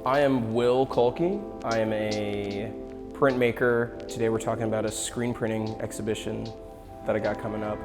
I am Will Kuhlke. I am a printmaker. Today we're talking about a screen printing exhibition that I got coming up.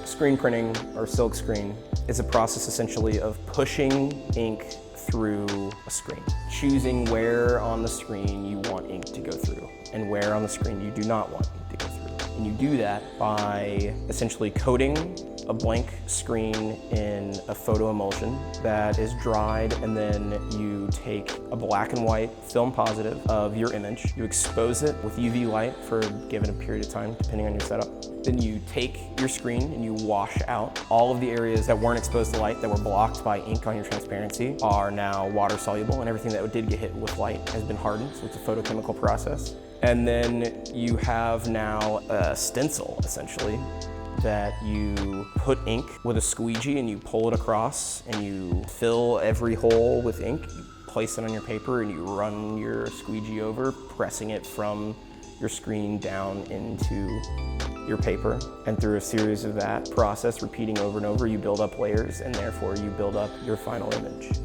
Screen printing, or silk screen, is a process essentially of pushing ink through a screen, choosing where on the screen you want ink to go through and where on the screen you do not want ink to go through. And you do that by essentially coating a blank screen in a photo emulsion that is dried, and then you take a black and white film positive of your image, you expose it with UV light for a given period of time, depending on your setup. Then you take your screen and you wash out all of the areas that weren't exposed to light, that were blocked by ink on your transparency, are now water soluble, and everything that did get hit with light has been hardened, so it's a photochemical process. And then you have now a stencil, essentially, that you put ink with a squeegee and you pull it across and you fill every hole with ink. You place it on your paper and you run your squeegee over, pressing it from your screen down into your paper. And through a series of that process, repeating over and over, you build up layers, and therefore you build up your final image.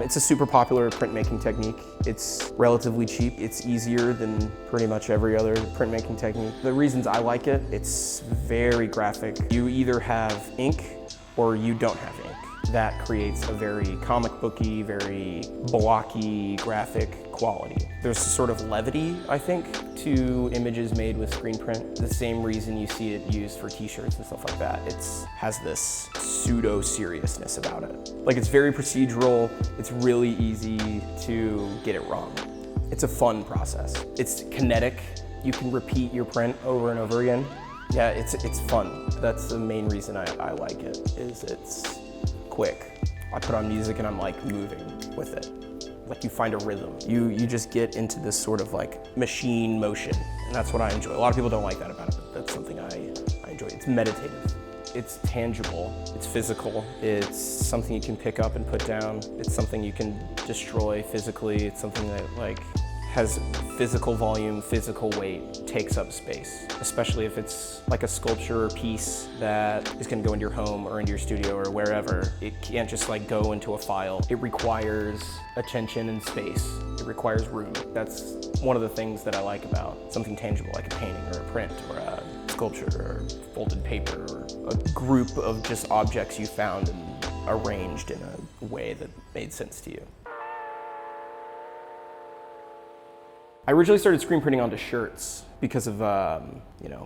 It's a super popular printmaking technique. It's relatively cheap. It's easier than pretty much every other printmaking technique. The reasons I like it, it's very graphic. You either have ink or you don't have ink. That creates a very comic booky, very blocky graphic quality. There's a sort of levity, I think, to images made with screen print. The same reason you see it used for t-shirts and stuff like that. It has this pseudo-seriousness about it. Like, it's very procedural. It's really easy to get it wrong. It's a fun process. It's kinetic. You can repeat your print over and over again. Yeah, it's fun. That's the main reason I like it, is it's quick. I put on music and I'm like moving with it. Like, you find a rhythm. You just get into this sort of like machine motion, and that's what I enjoy. A lot of people don't like that about it, but that's something I enjoy. It's meditative. It's tangible, it's physical, it's something you can pick up and put down. It's something you can destroy physically. It's something that like has physical volume, physical weight, takes up space, especially if it's like a sculpture or piece that is gonna go into your home or into your studio or wherever. It can't just like go into a file. It requires attention and space. It requires room. That's one of the things that I like about something tangible, like a painting or a print or a sculpture or folded paper or a group of just objects you found and arranged in a way that made sense to you. I originally started screen printing onto shirts because of, I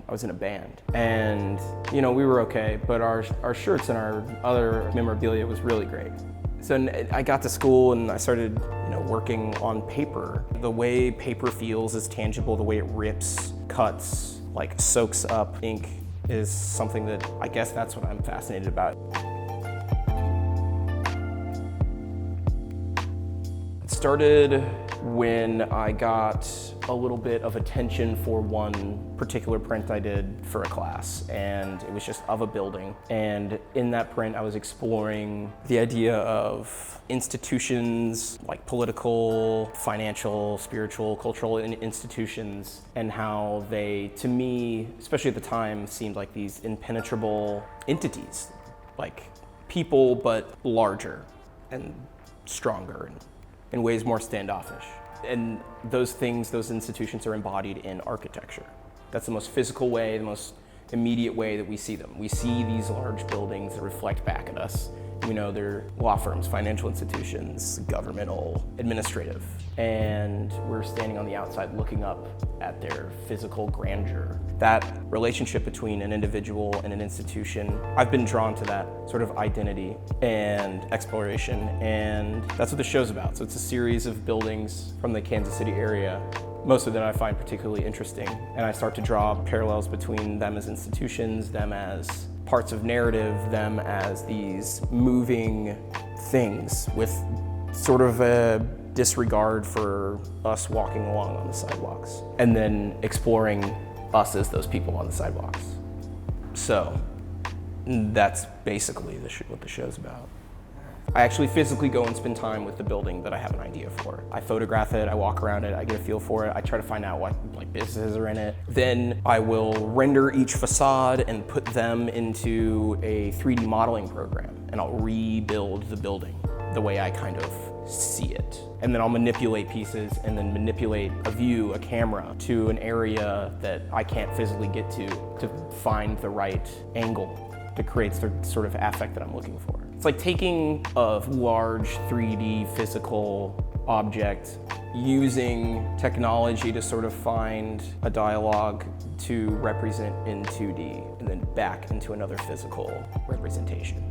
was in a band, and, we were okay, but our shirts and our other memorabilia was really great. So I got to school and I started, working on paper. The way paper feels is tangible. The way it rips, cuts, like soaks up ink is something that, I guess that's what I'm fascinated about. It started when I got a little bit of attention for one particular print I did for a class, and it was just of a building. And in that print, I was exploring the idea of institutions, like political, financial, spiritual, cultural institutions, and how they, to me, especially at the time, seemed like these impenetrable entities, like people, but larger and stronger and in ways more standoffish. And those things, those institutions are embodied in architecture. That's the most physical way, the most immediate way that we see them. We see these large buildings that reflect back at us. They're law firms, financial institutions, governmental, administrative. And we're standing on the outside looking up at their physical grandeur. That relationship between an individual and an institution, I've been drawn to that sort of identity and exploration, and that's what the show's about. So it's a series of buildings from the Kansas City area, most of them I find particularly interesting, and I start to draw parallels between them as institutions, them as parts of narrative, them as these moving things with sort of a disregard for us walking along on the sidewalks, and then exploring us as those people on the sidewalks. So that's basically what the show's about. I actually physically go and spend time with the building that I have an idea for. I photograph it, I walk around it, I get a feel for it, I try to find out what businesses are in it. Then I will render each facade and put them into a 3D modeling program, and I'll rebuild the building the way I kind of see it. And then I'll manipulate pieces and then manipulate a view, a camera, to an area that I can't physically get to find the right angle that creates the sort of affect that I'm looking for. It's like taking a large 3D physical object, using technology to sort of find a dialogue to represent in 2D, and then back into another physical representation.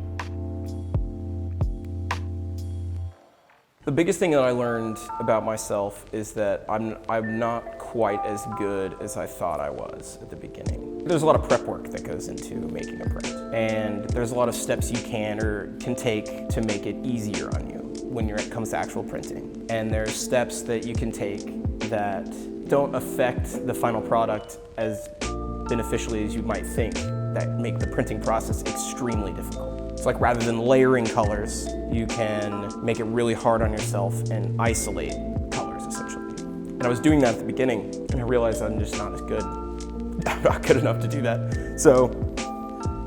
The biggest thing that I learned about myself is that I'm not quite as good as I thought I was at the beginning. There's a lot of prep work that goes into making a print, and there's a lot of steps you can take to make it easier on you when it comes to actual printing. And there's steps that you can take that don't affect the final product as beneficially as you might think, that make the printing process extremely difficult. It's like rather than layering colors, you can make it really hard on yourself and isolate colors, essentially. And I was doing that at the beginning, and I realized I'm just not as good. I'm not good enough to do that. So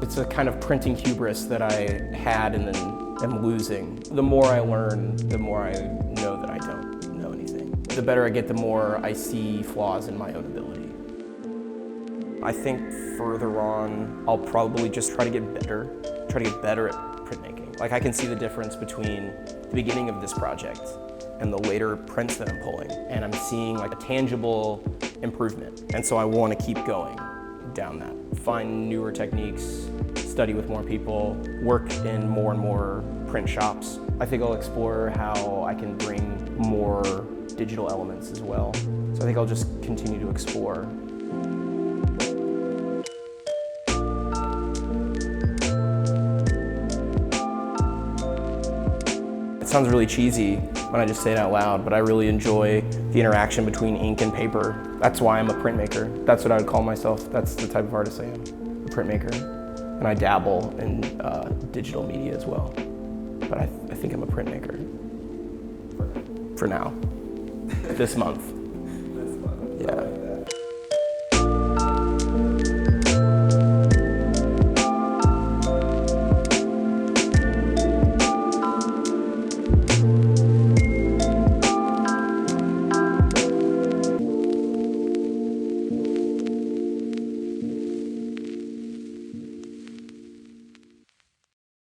it's a kind of printing hubris that I had and then am losing. The more I learn, the more I know that I don't know anything. The better I get, the more I see flaws in my own ability. I think further on, I'll probably just try to get better at printmaking. Like, I can see the difference between the beginning of this project and the later prints that I'm pulling, and I'm seeing like a tangible improvement. And so I want to keep going down that. Find newer techniques, study with more people, work in more and more print shops. I think I'll explore how I can bring more digital elements as well. So I think I'll just continue to explore. It sounds really cheesy when I just say it out loud, but I really enjoy the interaction between ink and paper. That's why I'm a printmaker. That's what I would call myself. That's the type of artist I am, a printmaker. And I dabble in digital media as well. But I think I'm a printmaker. For now. This month. Yeah.